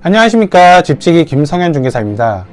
안녕하십니까. 집지기 김성현 중개사입니다.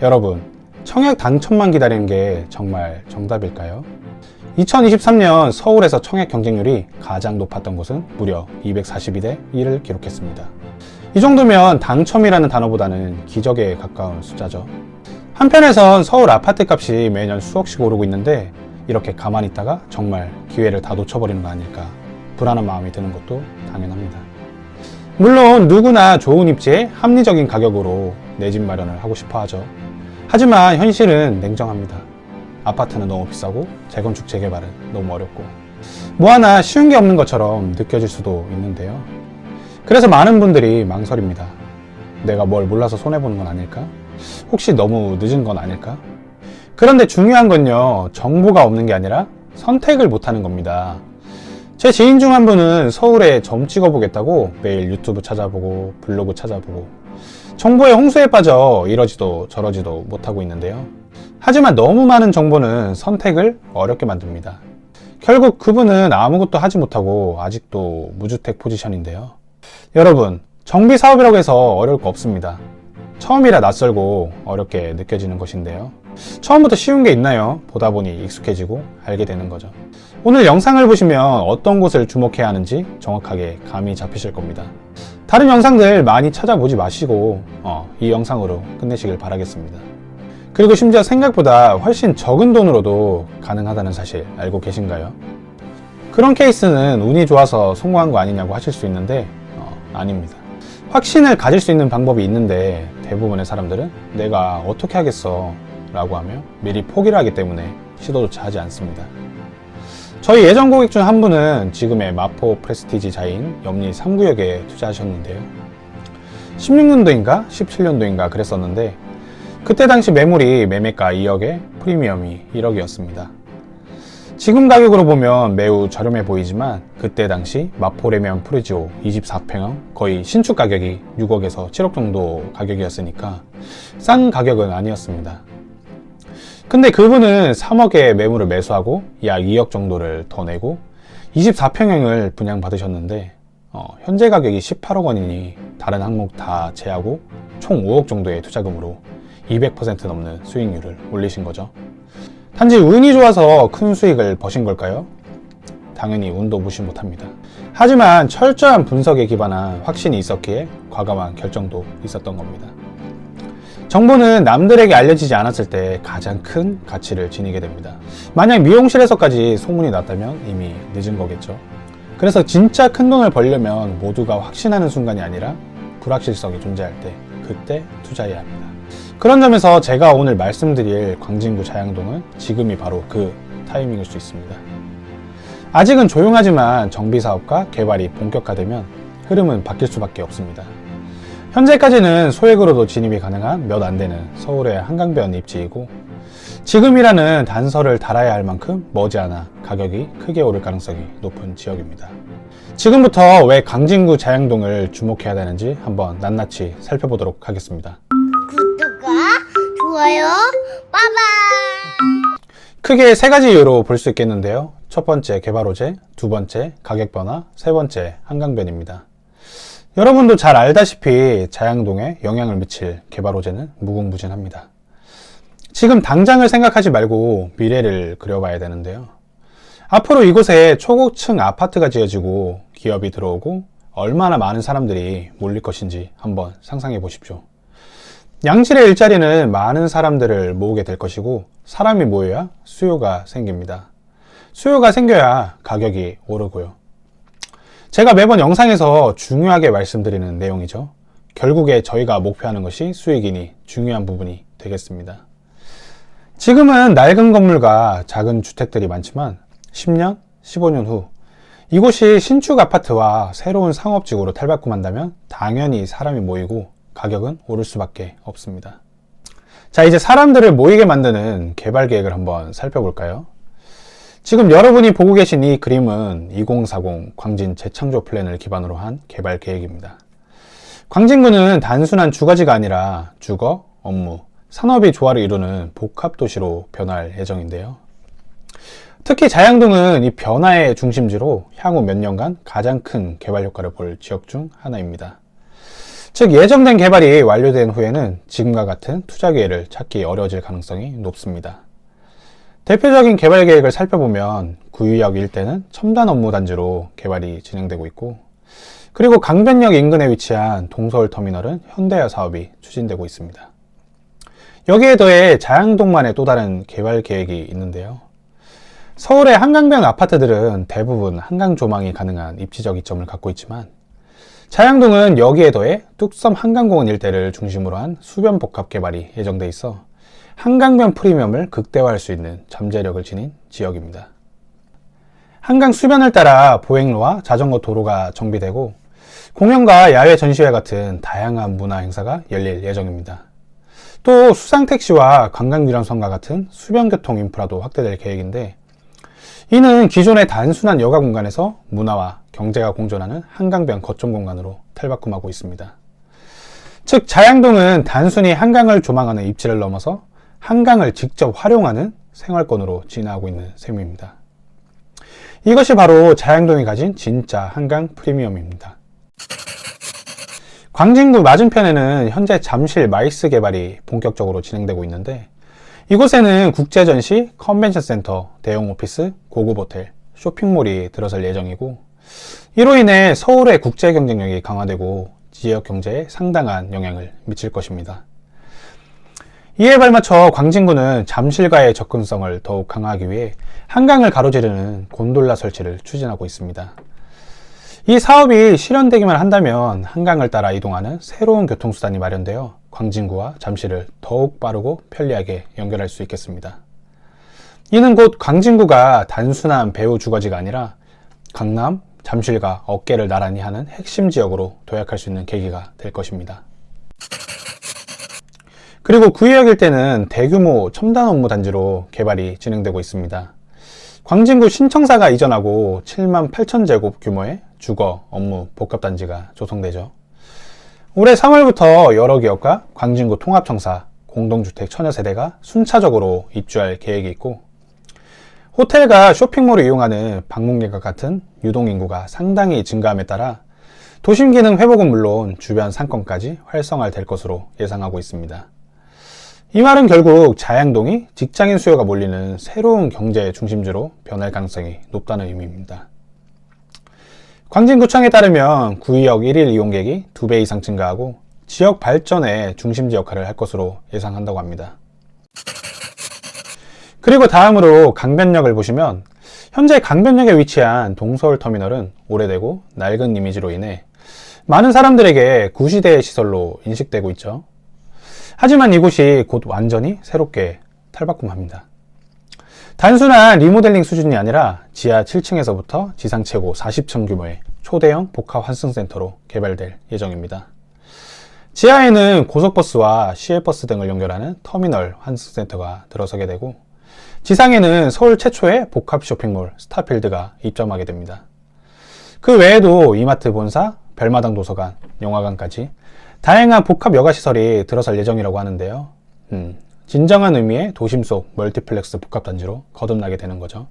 여러분, 청약 당첨만 기다리는 게 정말 정답일까요? 2023년 서울에서 청약 경쟁률이 가장 높았던 곳은 무려 242대 1을 기록했습니다. 이 정도면 당첨이라는 단어보다는 기적에 가까운 숫자죠. 한편에선 서울 아파트 값이 매년 수억씩 오르고 있는데 이렇게 가만히 있다가 정말 기회를 다 놓쳐버리는 거 아닐까 불안한 마음이 드는 것도 당연합니다. 물론 누구나 좋은 입지에 합리적인 가격으로 내 집 마련을 하고 싶어 하죠. 하지만 현실은 냉정합니다. 아파트는 너무 비싸고 재건축 재개발은 너무 어렵고 뭐 하나 쉬운 게 없는 것처럼 느껴질 수도 있는데요. 그래서 많은 분들이 망설입니다. 내가 뭘 몰라서 손해보는 건 아닐까? 혹시 너무 늦은 건 아닐까? 그런데 중요한 건요, 정보가 없는 게 아니라 선택을 못하는 겁니다. 제 지인 중 한 분은 서울에 점 찍어보겠다고 매일 유튜브 찾아보고 블로그 찾아보고 정보의 홍수에 빠져 이러지도 저러지도 못하고 있는데요. 하지만 너무 많은 정보는 선택을 어렵게 만듭니다. 결국 그분은 아무것도 하지 못하고 아직도 무주택 포지션인데요. 여러분, 정비 사업이라고 해서 어려울 거 없습니다. 처음이라 낯설고 어렵게 느껴지는 것인데요. 처음부터 쉬운 게 있나요? 보다 보니 익숙해지고 알게 되는 거죠. 오늘 영상을 보시면 어떤 곳을 주목해야 하는지 정확하게 감이 잡히실 겁니다. 다른 영상들 많이 찾아보지 마시고 이 영상으로 끝내시길 바라겠습니다. 그리고 심지어 생각보다 훨씬 적은 돈으로도 가능하다는 사실 알고 계신가요? 그런 케이스는 운이 좋아서 성공한 거 아니냐고 하실 수 있는데 아닙니다. 확신을 가질 수 있는 방법이 있는데 대부분의 사람들은 내가 어떻게 하겠어 라고 하며 미리 포기를 하기 때문에 시도조차 하지 않습니다. 저희 예전 고객 중 한 분은 지금의 마포 프레스티지자인 염리 3구역에 투자하셨는데요. 16년도인가 17년도인가 그랬었는데 그때 당시 매물이 매매가 2억에 프리미엄이 1억이었습니다. 지금 가격으로 보면 매우 저렴해 보이지만 그때 당시 마포레면 프리지오 24평형 거의 신축 가격이 6억에서 7억 정도 가격이었으니까 싼 가격은 아니었습니다. 근데 그분은 3억에 매물을 매수하고 약 2억 정도를 더 내고 24평형을 분양받으셨는데 현재 가격이 18억 원이니 다른 항목 다 제하고 총 5억 정도의 투자금으로 200% 넘는 수익률을 올리신 거죠. 단지 운이 좋아서 큰 수익을 버신 걸까요? 당연히 운도 무시 못합니다. 하지만 철저한 분석에 기반한 확신이 있었기에 과감한 결정도 있었던 겁니다. 정보는 남들에게 알려지지 않았을 때 가장 큰 가치를 지니게 됩니다. 만약 미용실에서까지 소문이 났다면 이미 늦은 거겠죠. 그래서 진짜 큰 돈을 벌려면 모두가 확신하는 순간이 아니라 불확실성이 존재할 때 그때 투자해야 합니다. 그런 점에서 제가 오늘 말씀드릴 광진구 자양동은 지금이 바로 그 타이밍일 수 있습니다. 아직은 조용하지만 정비사업과 개발이 본격화되면 흐름은 바뀔 수밖에 없습니다. 현재까지는 소액으로도 진입이 가능한 몇 안 되는 서울의 한강변 입지이고 지금이라는 단서를 달아야 할 만큼 머지않아 가격이 크게 오를 가능성이 높은 지역입니다. 지금부터 왜 광진구 자양동을 주목해야 되는지 한번 낱낱이 살펴보도록 하겠습니다. 구독과 좋아요 빠밤. 크게 세 가지 이유로 볼 수 있겠는데요. 첫 번째 개발 호재, 두 번째 가격 변화, 세 번째 한강변입니다. 여러분도 잘 알다시피 자양동에 영향을 미칠 개발 호재는 무궁무진합니다. 지금 당장을 생각하지 말고 미래를 그려봐야 되는데요. 앞으로 이곳에 초고층 아파트가 지어지고 기업이 들어오고 얼마나 많은 사람들이 몰릴 것인지 한번 상상해 보십시오. 양질의 일자리는 많은 사람들을 모으게 될 것이고 사람이 모여야 수요가 생깁니다. 수요가 생겨야 가격이 오르고요. 제가 매번 영상에서 중요하게 말씀드리는 내용이죠. 결국에 저희가 목표하는 것이 수익이니 중요한 부분이 되겠습니다. 지금은 낡은 건물과 작은 주택들이 많지만 10년, 15년 후 이곳이 신축 아파트와 새로운 상업지구로 탈바꿈한다면 당연히 사람이 모이고 가격은 오를 수밖에 없습니다. 자, 이제 사람들을 모이게 만드는 개발 계획을 한번 살펴볼까요? 지금 여러분이 보고 계신 이 그림은 2040 광진 재창조 플랜을 기반으로 한 개발 계획입니다. 광진구는 단순한 주거지가 아니라 주거, 업무, 산업이 조화를 이루는 복합도시로 변할 예정인데요. 특히 자양동은 이 변화의 중심지로 향후 몇 년간 가장 큰 개발 효과를 볼 지역 중 하나입니다. 즉 예정된 개발이 완료된 후에는 지금과 같은 투자 기회를 찾기 어려워질 가능성이 높습니다. 대표적인 개발 계획을 살펴보면 구의역 일대는 첨단 업무 단지로 개발이 진행되고 있고, 그리고 강변역 인근에 위치한 동서울터미널은 현대화 사업이 추진되고 있습니다. 여기에 더해 자양동만의 또 다른 개발 계획이 있는데요. 서울의 한강변 아파트들은 대부분 한강 조망이 가능한 입지적 이점을 갖고 있지만, 자양동은 여기에 더해 뚝섬 한강공원 일대를 중심으로 한 수변 복합 개발이 예정돼 있어 한강변 프리미엄을 극대화할 수 있는 잠재력을 지닌 지역입니다. 한강 수변을 따라 보행로와 자전거 도로가 정비되고 공연과 야외 전시회 같은 다양한 문화 행사가 열릴 예정입니다. 또 수상택시와 관광유람선과 같은 수변교통 인프라도 확대될 계획인데, 이는 기존의 단순한 여가 공간에서 문화와 경제가 공존하는 한강변 거점 공간으로 탈바꿈하고 있습니다. 즉 자양동은 단순히 한강을 조망하는 입지를 넘어서 한강을 직접 활용하는 생활권으로 진화하고 있는 셈입니다. 이것이 바로 자양동이 가진 진짜 한강 프리미엄입니다. 광진구 맞은편에는 현재 잠실 마이스 개발이 본격적으로 진행되고 있는데, 이곳에는 국제전시, 컨벤션센터, 대형 오피스, 고급 호텔, 쇼핑몰이 들어설 예정이고, 이로 인해 서울의 국제 경쟁력이 강화되고 지역 경제에 상당한 영향을 미칠 것입니다. 이에 발맞춰 광진구는 잠실과의 접근성을 더욱 강화하기 위해 한강을 가로지르는 곤돌라 설치를 추진하고 있습니다. 이 사업이 실현되기만 한다면 한강을 따라 이동하는 새로운 교통수단이 마련되어 광진구와 잠실을 더욱 빠르고 편리하게 연결할 수 있겠습니다. 이는 곧 광진구가 단순한 배후 주거지가 아니라 강남, 잠실과 어깨를 나란히 하는 핵심 지역으로 도약할 수 있는 계기가 될 것입니다. 그리고 구의역 일대는 대규모 첨단 업무 단지로 개발이 진행되고 있습니다. 광진구 신청사가 이전하고 7만 8천 제곱 규모의 주거, 업무, 복합단지가 조성되죠. 올해 3월부터 여러 기업과 광진구 통합청사, 공동주택 천여 세대가 순차적으로 입주할 계획이 있고, 호텔과 쇼핑몰을 이용하는 방문객과 같은 유동인구가 상당히 증가함에 따라 도심 기능 회복은 물론 주변 상권까지 활성화될 것으로 예상하고 있습니다. 이 말은 결국 자양동이 직장인 수요가 몰리는 새로운 경제 중심지로 변할 가능성이 높다는 의미입니다. 광진구청에 따르면 구의역 1일 이용객이 2배 이상 증가하고 지역 발전의 중심지 역할을 할 것으로 예상한다고 합니다. 그리고 다음으로 강변역을 보시면, 현재 강변역에 위치한 동서울터미널은 오래되고 낡은 이미지로 인해 많은 사람들에게 구시대의 시설로 인식되고 있죠. 하지만 이곳이 곧 완전히 새롭게 탈바꿈합니다. 단순한 리모델링 수준이 아니라 지하 7층에서부터 지상 최고 40층 규모의 초대형 복합 환승센터로 개발될 예정입니다. 지하에는 고속버스와 시외버스 등을 연결하는 터미널 환승센터가 들어서게 되고, 지상에는 서울 최초의 복합 쇼핑몰 스타필드가 입점하게 됩니다. 그 외에도 이마트 본사, 별마당 도서관, 영화관까지 다양한 복합 여가시설이 들어설 예정이라고 하는데요. 진정한 의미의 도심 속 멀티플렉스 복합단지로 거듭나게 되는 거죠.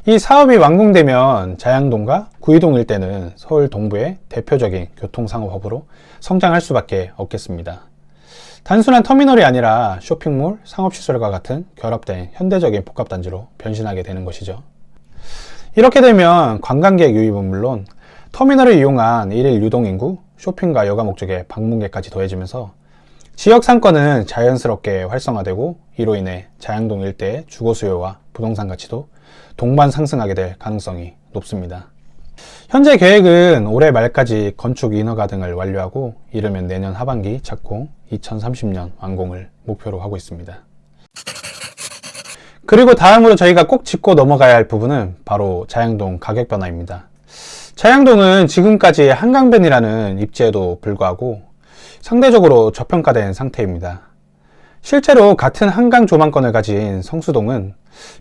이 사업이 완공되면 자양동과 구의동 일대는 서울 동부의 대표적인 교통상업허브로 성장할 수밖에 없겠습니다. 단순한 터미널이 아니라 쇼핑몰, 상업시설과 같은 결합된 현대적인 복합단지로 변신하게 되는 것이죠. 이렇게 되면 관광객 유입은 물론 터미널을 이용한 일일 유동인구, 쇼핑과 여가 목적의 방문객까지 더해지면서 지역 상권은 자연스럽게 활성화되고, 이로 인해 자양동 일대의 주거 수요와 부동산 가치도 동반 상승하게 될 가능성이 높습니다. 현재 계획은 올해 말까지 건축 인허가 등을 완료하고 이르면 내년 하반기 착공, 2030년 완공을 목표로 하고 있습니다. 그리고 다음으로 저희가 꼭 짚고 넘어가야 할 부분은 바로 자양동 가격 변화입니다. 자양동은 지금까지 한강변이라는 입지에도 불구하고 상대적으로 저평가된 상태입니다. 실제로 같은 한강 조망권을 가진 성수동은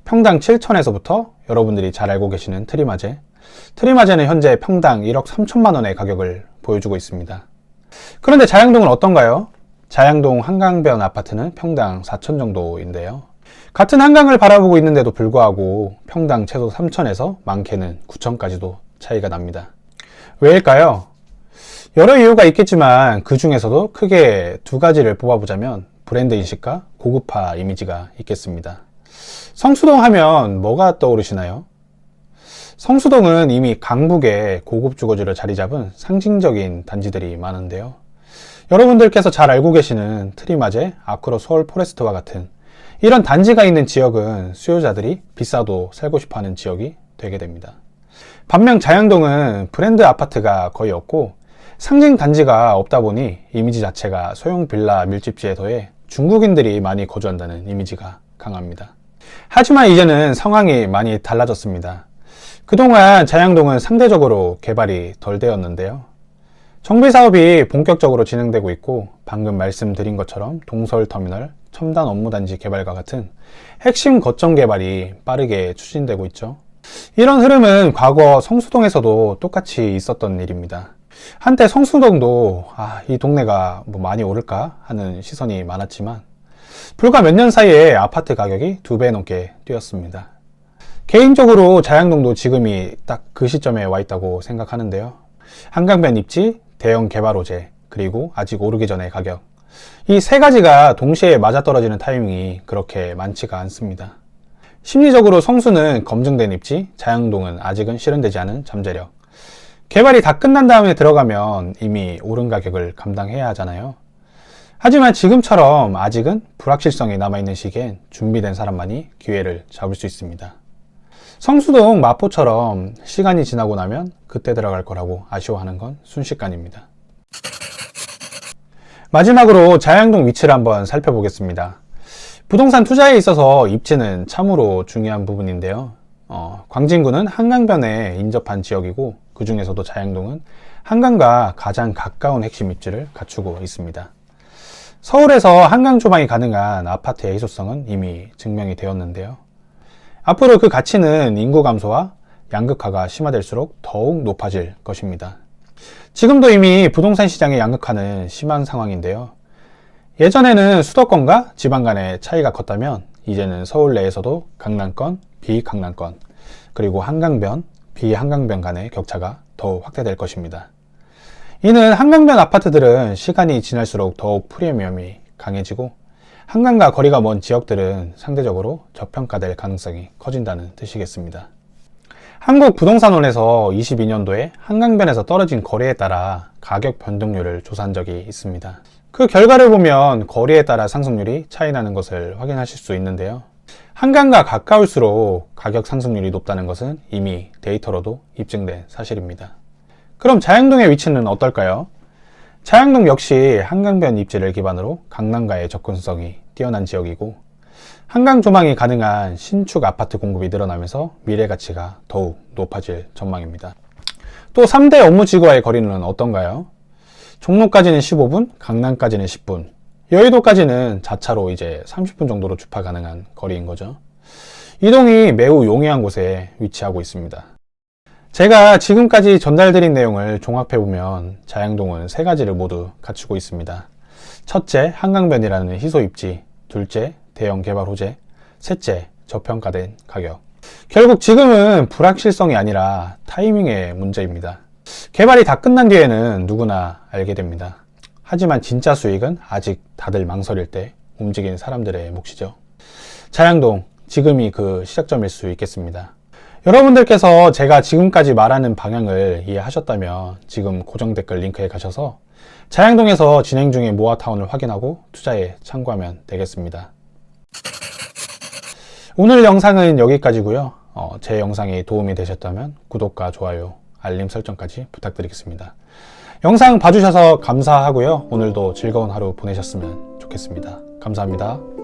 평당 7천에서부터 여러분들이 잘 알고 계시는 트리마제는 현재 평당 1억 3천만 원의 가격을 보여주고 있습니다. 그런데 자양동은 어떤가요? 자양동 한강변 아파트는 평당 4천 정도인데요. 같은 한강을 바라보고 있는데도 불구하고 평당 최소 3천에서 많게는 9천까지도 차이가 납니다. 왜일까요? 여러 이유가 있겠지만 그 중에서도 크게 두 가지를 뽑아보자면 브랜드 인식과 고급화 이미지가 있겠습니다. 성수동 하면 뭐가 떠오르시나요? 성수동은 이미 강북에 고급 주거지로 자리 잡은 상징적인 단지들이 많은데요. 여러분들께서 잘 알고 계시는 트리마제, 아크로 서울 포레스트와 같은 이런 단지가 있는 지역은 수요자들이 비싸도 살고 싶어하는 지역이 되게 됩니다. 반면 자양동은 브랜드 아파트가 거의 없고 상징 단지가 없다 보니 이미지 자체가 소형 빌라 밀집지에 더해 중국인들이 많이 거주한다는 이미지가 강합니다. 하지만 이제는 상황이 많이 달라졌습니다. 그동안 자양동은 상대적으로 개발이 덜 되었는데요. 정비 사업이 본격적으로 진행되고 있고 방금 말씀드린 것처럼 동서울터미널, 첨단 업무단지 개발과 같은 핵심 거점 개발이 빠르게 추진되고 있죠. 이런 흐름은 과거 성수동에서도 똑같이 있었던 일입니다. 한때 성수동도 이 동네가 많이 오를까 하는 시선이 많았지만 불과 몇 년 사이에 아파트 가격이 2배 넘게 뛰었습니다. 개인적으로 자양동도 지금이 딱 그 시점에 와 있다고 생각하는데요. 한강변 입지, 대형 개발 호재, 그리고 아직 오르기 전의 가격. 이 세 가지가 동시에 맞아떨어지는 타이밍이 그렇게 많지가 않습니다. 심리적으로 성수는 검증된 입지, 자양동은 아직은 실현되지 않은 잠재력. 개발이 다 끝난 다음에 들어가면 이미 오른 가격을 감당해야 하잖아요. 하지만 지금처럼 아직은 불확실성이 남아있는 시기엔 준비된 사람만이 기회를 잡을 수 있습니다. 성수동 마포처럼 시간이 지나고 나면 그때 들어갈 거라고 아쉬워하는 건 순식간입니다. 마지막으로 자양동 위치를 한번 살펴보겠습니다. 부동산 투자에 있어서 입지는 참으로 중요한 부분인데요. 광진구는 한강변에 인접한 지역이고 그 중에서도 자양동은 한강과 가장 가까운 핵심 입지를 갖추고 있습니다. 서울에서 한강 조망이 가능한 아파트의 희소성은 이미 증명이 되었는데요. 앞으로 그 가치는 인구 감소와 양극화가 심화될수록 더욱 높아질 것입니다. 지금도 이미 부동산 시장의 양극화는 심한 상황인데요. 예전에는 수도권과 지방 간의 차이가 컸다면 이제는 서울 내에서도 강남권, 비강남권, 그리고 한강변, 비한강변 간의 격차가 더욱 확대될 것입니다. 이는 한강변 아파트들은 시간이 지날수록 더욱 프리미엄이 강해지고 한강과 거리가 먼 지역들은 상대적으로 저평가될 가능성이 커진다는 뜻이겠습니다. 한국부동산원에서 22년도에 한강변에서 떨어진 거리에 따라 가격 변동률을 조사한 적이 있습니다. 그 결과를 보면 거리에 따라 상승률이 차이 나는 것을 확인하실 수 있는데요. 한강과 가까울수록 가격 상승률이 높다는 것은 이미 데이터로도 입증된 사실입니다. 그럼 자양동의 위치는 어떨까요? 자양동 역시 한강변 입지를 기반으로 강남과의 접근성이 뛰어난 지역이고 한강 조망이 가능한 신축 아파트 공급이 늘어나면서 미래 가치가 더욱 높아질 전망입니다. 또 3대 업무지구와의 거리는 어떤가요? 종로까지는 15분, 강남까지는 10분, 여의도까지는 자차로 이제 30분 정도로 주파 가능한 거리인 거죠. 이동이 매우 용이한 곳에 위치하고 있습니다. 제가 지금까지 전달드린 내용을 종합해보면 자양동은 세 가지를 모두 갖추고 있습니다. 첫째, 한강변이라는 희소 입지, 둘째, 대형 개발 호재, 셋째, 저평가된 가격. 결국 지금은 불확실성이 아니라 타이밍의 문제입니다. 개발이 다 끝난 뒤에는 누구나 알게 됩니다. 하지만 진짜 수익은 아직 다들 망설일 때 움직이는 사람들의 몫이죠. 자양동, 지금이 그 시작점일 수 있겠습니다. 여러분들께서 제가 지금까지 말하는 방향을 이해하셨다면 지금 고정 댓글 링크에 가셔서 자양동에서 진행 중인 모아타운을 확인하고 투자에 참고하면 되겠습니다. 오늘 영상은 여기까지고요. 제 영상이 도움이 되셨다면 구독과 좋아요, 알림 설정까지 부탁드리겠습니다. 영상 봐주셔서 감사하고요. 오늘도 즐거운 하루 보내셨으면 좋겠습니다. 감사합니다.